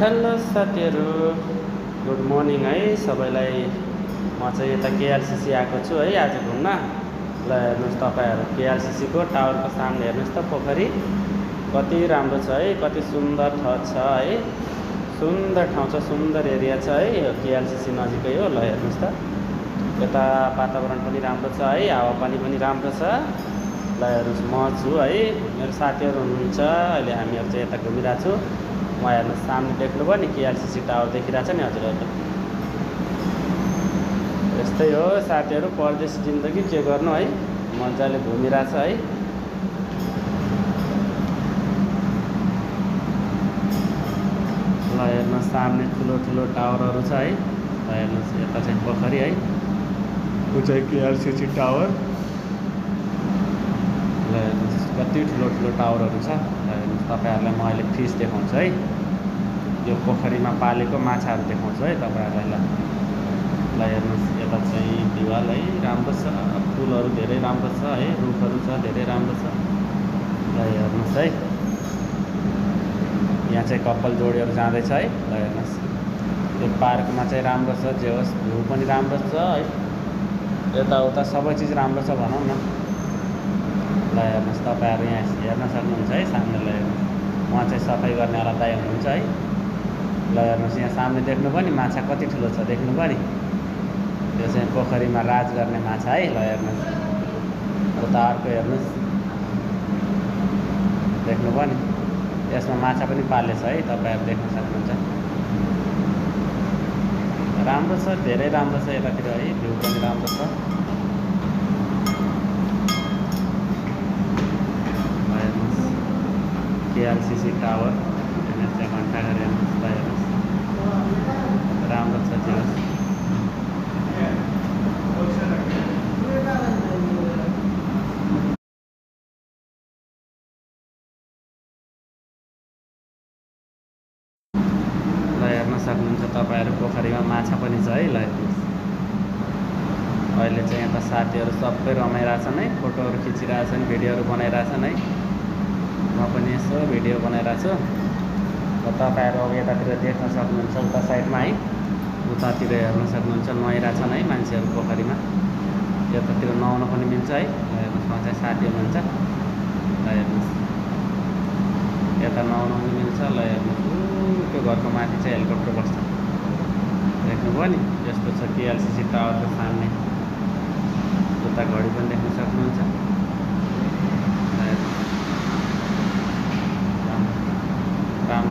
Hello साथीहरू, good morning है सबैलाई। म चाहिँ यता केएलसिसी आएको छु है आज घुम्न। ल हेर्नुहोस् तपाईँहरू, केएलसिसीको टावरको सामने हेर्नुहोस् त पोखरी कति राम्रो छ है, कति सुन्दर छ है। सुन्दर ठाउँ छ, सुन्दर एरिया छ है, यो केएलसिसी नजिकै हो। ल हेर्नुहोस् त, यता वातावरण पनि राम्रो छ है, हावापानी पनि राम्रो छ। ल हेर्नुहोस्, म छु है, मेरो साथीहरू हुनुहुन्छ। अहिले हामीहरू चाहिँ यता घुमिरहेको छु। वहाँ हेर्नुहोस्, सामने देख्नुभयो नि केएलसिसी टावर देखिरहेछ नि हजुरहरूले। यस्तै हो साथीहरू, परदेशी जिन्दगी के गर्नु है, मजाले घुमिरहेछ है। ल हेर्नुहोस्, सामने ठुलो ठुलो टावरहरू छ है। ल हेर्नुहोस्, यता चाहिँ पोखरी है, ऊ चाहिँ केएलसिसी टावर। ल हेर्नुहोस्, कति ठुलो ठुलो टावरहरू छ। ल हेर्नुहोस्, तपाईँहरूलाई म अहिले फिस देखाउँछु है, यो पोखरीमा पालेको माछाहरू देखाउँछु है तपाईँहरूलाई। ल हेर्नुहोस्, यता चाहिँ दिवाल है, राम्रो छ, फुलहरू धेरै राम्रो छ है, रुखहरू छ धेरै राम्रो छ। ल हेर्नुहोस् है, यहाँ चाहिँ कपाल जोडीहरू जाँदैछ है। ल हेर्नुहोस्, यो पार्कमा चाहिँ राम्रो छ, जे होस् भ्यू पनि राम्रो छ है, यताउता सबै चिज राम्रो छ भनौँ न। ल हेर्नुहोस्, तपाईँहरू यहाँ हेर्न सक्नुहुन्छ है सामने। ल हेर्नुहोस्, उहाँ चाहिँ सफाइ गर्नेवाला दाइ हुनुहुन्छ है। ल हेर्नुहोस्, यहाँ सामने देख्नुभयो नि माछा कति ठुलो छ, देख्नुभयो नि, त्यो चाहिँ पोखरीमा राज गर्ने माछा है। ल हेर्नुहोस्, उता अर्को हेर्नुहोस्, देख्नुभयो नि, यसमा माछा पनि पालेछ है, तपाईँहरू देख्न सक्नुहुन्छ। राम्रो छ, धेरै राम्रो छ यतातिर है, भ्यू पनि राम्रो छ। हेर्नुहोस्, केएलसिसी टावर, हेर्नुहोस् त्यहाँ घन्टाघर हेर्नुहोस्। ल हेर्नुहोस्, राम्रो छ त्यो। ल हेर्न सक्नुहुन्छ तपाईँहरू, पोखरीमा माछा पनि छ है। ल हेर्नुहोस्, अहिले चाहिँ यता साथीहरू सबै रमाइरहेछन् है, फोटोहरू खिचिरहेछन्, भिडियोहरू बनाइरहेछन् है। म पनि यसो भिडियो बनाइरहेको छु। र तपाईँहरू अब यतातिर देख्न सक्नुहुन्छ, उता साइडमा है, उतातिर हेर्न सक्नुहुन्छ, नुहाइरहेछन् है मान्छेहरू पोखरीमा। यतातिर नुहाउन पनि मिल्छ है। ल हेर्नुहोस्, उहाँ चाहिँ साथी हुनुहुन्छ। ल हेर्नुहोस्, यता नुहाउन पनि मिल्छ। ल हेर्नुहोस्, त्यो घरको माथि चाहिँ हेलिकप्टर बस्छ, देख्नुभयो नि, यस्तो छ केएलसिसी टावरको सामने। उता घडी पनि देख्न सक्नुहुन्छ।